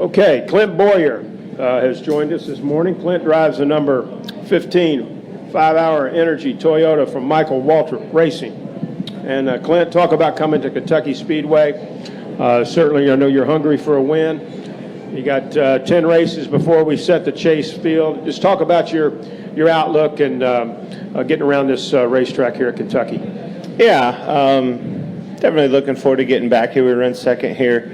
Okay, Clint Bowyer has joined us this morning. Clint drives the number 15 5-hour energy Toyota from Michael Waltrip Racing. And Clint, talk about coming to Kentucky Speedway. Certainly, I know you're hungry for a win. You got 10 races before we set the chase field. Just talk about your outlook and getting around this racetrack here at Kentucky. Yeah, definitely looking forward to getting back here. We ran second here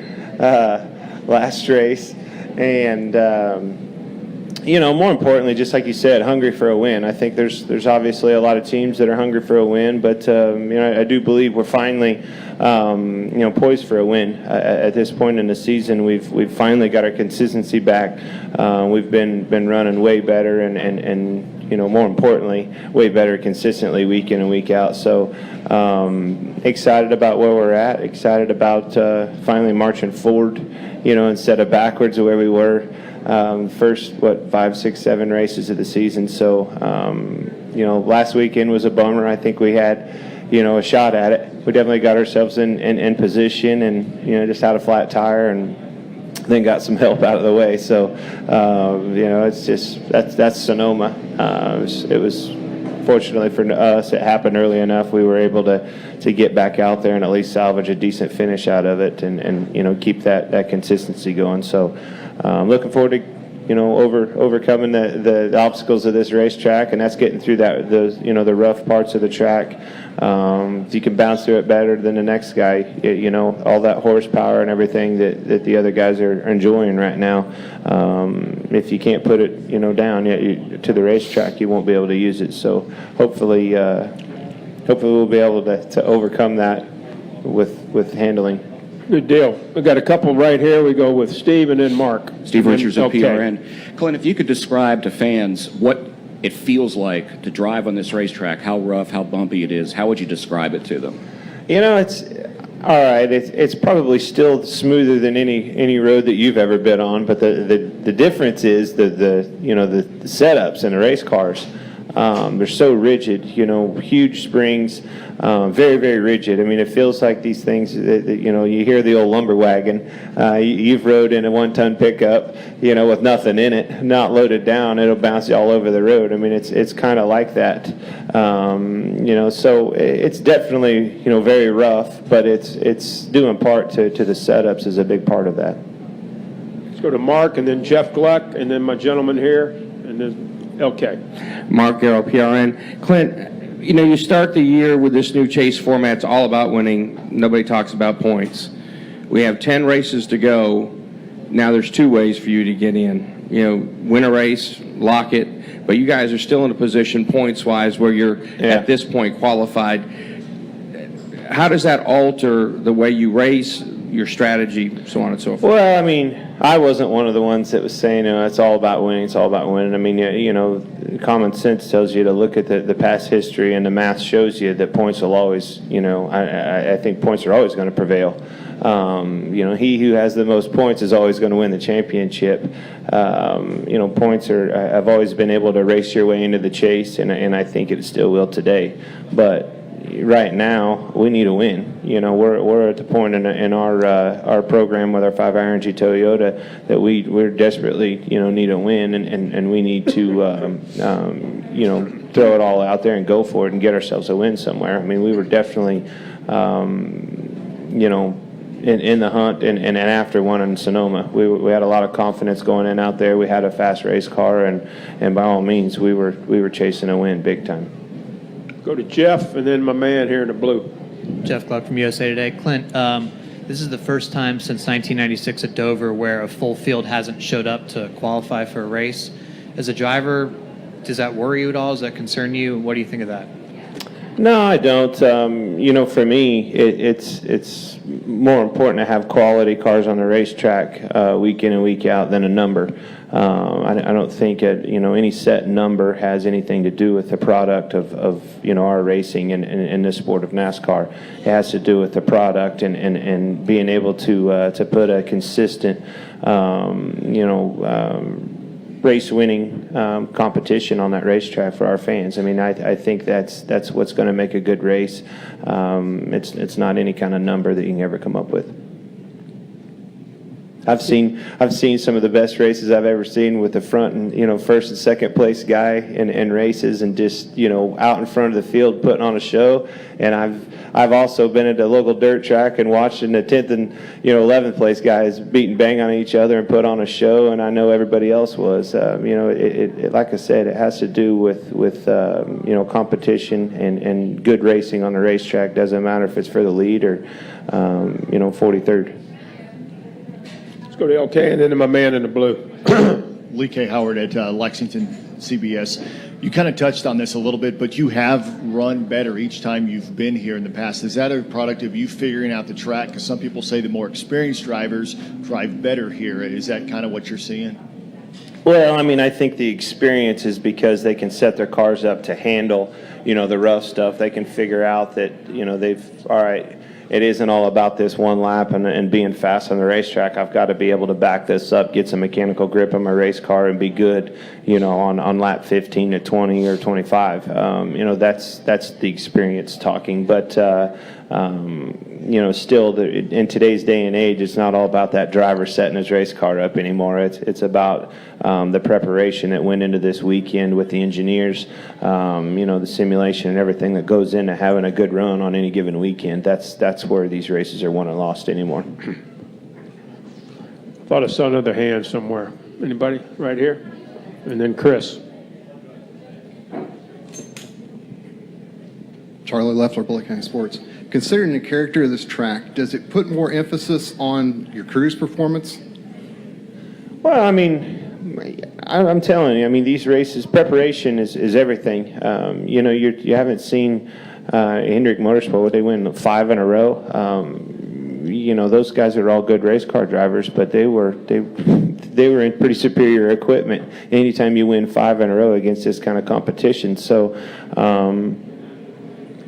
last race, and more importantly, just like you said, hungry for a win. I think there's obviously a lot of teams that are hungry for a win, but I do believe we're finally poised for a win. At this point in the season, we've finally got our consistency back. We've been running way better, and more importantly, way better consistently week in and week out. So excited about where we're at. Excited about finally marching forward, instead of backwards of where we were. First, 5, 6, 7 races of the season. So, last weekend was a bummer. I think we had, a shot at it. We definitely got ourselves in position and, just had a flat tire and then got some help out of the way. So, it's just, that's Sonoma. It was fortunately for us, it happened early enough. We were able to get back out there and at least salvage a decent finish out of it and keep that consistency going. So, looking forward to overcoming the obstacles of this racetrack, and that's getting through the rough parts of the track. If you can bounce through it better than the next guy, all that horsepower and everything that the other guys are enjoying right now. If you can't put it down yet to the racetrack, you won't be able to use it. So hopefully we'll be able to overcome that with handling. Good deal. We've got a couple right here. We go with Steve and then Mark. Steve Richards of PRN. Clint, if you could describe to fans what it feels like to drive on this racetrack, how rough, how bumpy it is, how would you describe it to them? It's all right. It's probably still smoother than any road that you've ever been on, but the difference is the setups in the race cars. They're so rigid, huge springs, very, very rigid. I mean, it feels like these things that you hear the old lumber wagon. You've rode in a 1-ton pickup, with nothing in it, not loaded down. It'll bounce you all over the road. I mean, it's kind of like that. So it's definitely, very rough, but it's due in part to the setups is a big part of that. Let's go to Mark and then Jeff Gluck and then my gentleman here and then okay. Mark Garrow, PRN. Clint, you start the year with this new chase format. It's all about winning. Nobody talks about points. We have 10 races to go. Now there's 2 ways for you to get in. Win a race, lock it, but you guys are still in a position points-wise where you're at this point qualified. How does that alter the way you race, your strategy, so on and so forth? Well, I mean, I wasn't one of the ones that was saying, it's all about winning, it's all about winning. I mean, common sense tells you to look at the past history, and the math shows you that points will always, I think points are always going to prevail. He who has the most points is always going to win the championship. Points have always been able to race your way into the chase, and I think it still will today. But right now, we need a win. We're at the point in our program with our 5-hour energy Toyota that we're desperately need a win, and we need to throw it all out there and go for it and get ourselves a win somewhere. I mean, we were definitely in the hunt and after one in Sonoma. We had a lot of confidence going in out there. We had a fast race car, and by all means, we were chasing a win big time. Go to Jeff, and then my man here in the blue. Jeff Gluck from USA Today. Clint, this is the first time since 1996 at Dover where a full field hasn't showed up to qualify for a race. As a driver, does that worry you at all? Does that concern you? What do you think of that? No, I don't. For me, it's more important to have quality cars on the racetrack week in and week out than a number. I don't think any set number has anything to do with the product of our racing in this sport of NASCAR. It has to do with the product and being able to put a consistent race-winning competition on that racetrack for our fans. I mean, I think that's what's going to make a good race. It's not any kind of number that you can ever come up with. I've seen some of the best races I've ever seen with the front and first and second place guy in races, and just out in front of the field putting on a show. And I've also been at a local dirt track and watching the 10th and 11th place guys beating bang on each other and put on a show. And I know everybody else was. It like I said, it has to do with competition and good racing on the racetrack. Doesn't matter if it's for the lead or 43rd. Let's go to LK and then to my man in the blue. Lee K. Howard at Lexington CBS. You kind of touched on this a little bit, but you have run better each time you've been here in the past. Is that a product of you figuring out the track? Because some people say the more experienced drivers drive better here. Is that kind of what you're seeing? Well, I think the experience is because they can set their cars up to handle, the rough stuff. They can figure out that, all right, it isn't all about this one lap and being fast on the racetrack. I've got to be able to back this up, get some mechanical grip on my race car, and be good, on lap 15 to 20 or 25. That's the experience talking. But still, in today's day and age, it's not all about that driver setting his race car up anymore. It's about the preparation that went into this weekend with the engineers, the simulation and everything that goes into having a good run on any given weekend. That's where these races are won and lost anymore. Thought I saw another hand somewhere. Anybody? Right here? And then Chris. Charlie Leffler, Bullitt County Sports. Considering the character of this track, does it put more emphasis on your crew's performance? Well, I'm telling you, these races, preparation is everything. You haven't seen Hendrick Motorsport, they win 5 in a row. Those guys are all good race car drivers, but they were in pretty superior equipment anytime you win 5 in a row against this kind of competition. So,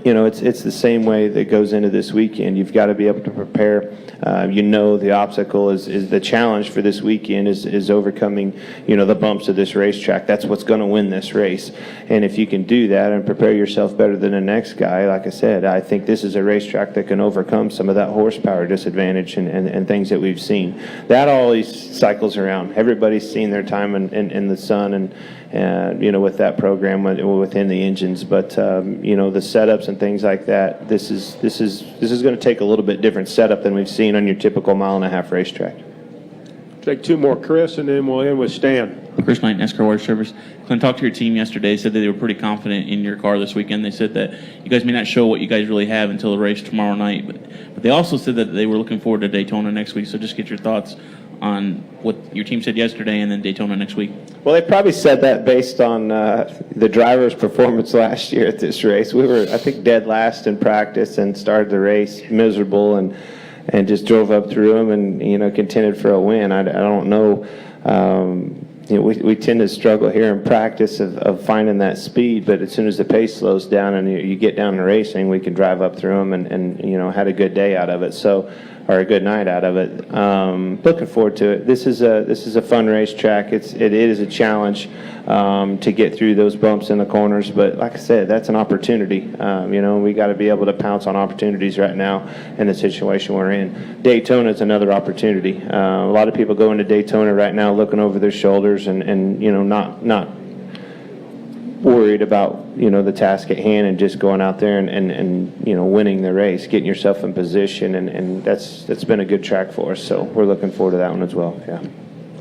it's the same way that goes into this weekend. You've got to be able to prepare. The obstacle is the challenge for this weekend is overcoming, the bumps of this racetrack. That's what's going to win this race. And if you can do that and prepare yourself better than the next guy, like I said, I think this is a racetrack that can overcome some of that horsepower disadvantage and things that we've seen. That always cycles around. Everybody's seen their time in the sun and with that program within the engines, but the setups and things like that. This is going to take a little bit different setup than we've seen on your typical mile-and-a-half racetrack. Take 2 more, Chris, and then we'll end with Stan. Chris Knight, NASCAR Water Service. Clint, talked to your team yesterday, said that they were pretty confident in your car this weekend. They said that you guys may not show what you guys really have until the race tomorrow night, but they also said that they were looking forward to Daytona next week. So just get your thoughts on what your team said yesterday and then Daytona next week. Well, they probably said that based on the driver's performance last year at this race. We were, I think, dead last in practice and started the race miserable and just drove up through them and, contended for a win. I don't know. We tend to struggle here in practice of finding that speed, but as soon as the pace slows down and you get down to racing, we can drive up through them and had a good day out of it. So, or a good night out of it. Looking forward to it. This is a fun racetrack. It is a challenge to get through those bumps in the corners, but like I said, that's an opportunity. We got to be able to pounce on opportunities right now in the situation we're in. Daytona is another opportunity. A lot of people go into Daytona right now looking over their shoulders and not worried about the task at hand and just going out there and winning the race, getting yourself in position, and that's been a good track for us. So we're looking forward to that one as well. Yeah.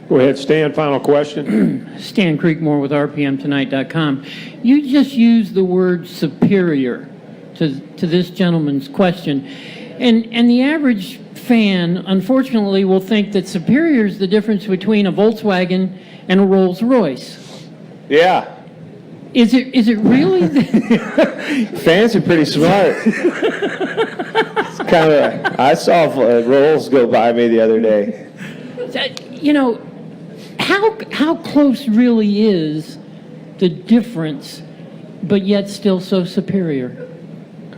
Go ahead, Stan. Final question. Stan Creekmore with RPMTonight.com. You just used the word superior to this gentleman's question, and the average fan, unfortunately, will think that superior is the difference between a Volkswagen and a Rolls Royce. Yeah. Is it really? Fans are pretty smart. It's kind of. I saw Rolls go by me the other day. How close really is the difference, but yet still so superior?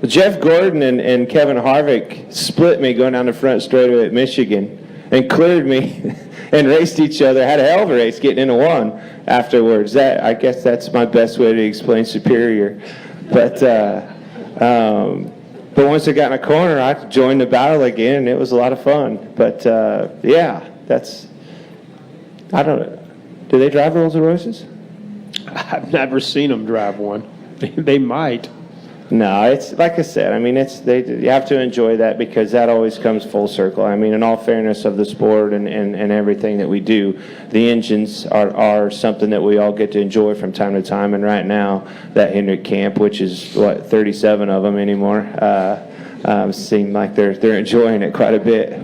Jeff Gordon and Kevin Harvick split me going down the front straightaway at Michigan and cleared me and raced each other. Had a hell of a race getting into one afterwards. I guess that's my best way to explain superior. But once I got in a corner, I joined the battle again, and it was a lot of fun. But, yeah, that's, I don't know. Do they drive Rolls Royces? I've never seen them drive one. They might. No, it's like I said. I mean, you have to enjoy that because that always comes full circle. I mean, in all fairness of the sport and everything that we do, the engines are something that we all get to enjoy from time to time. And right now, that Hendrick camp, which is 37 of them anymore, seem like they're enjoying it quite a bit.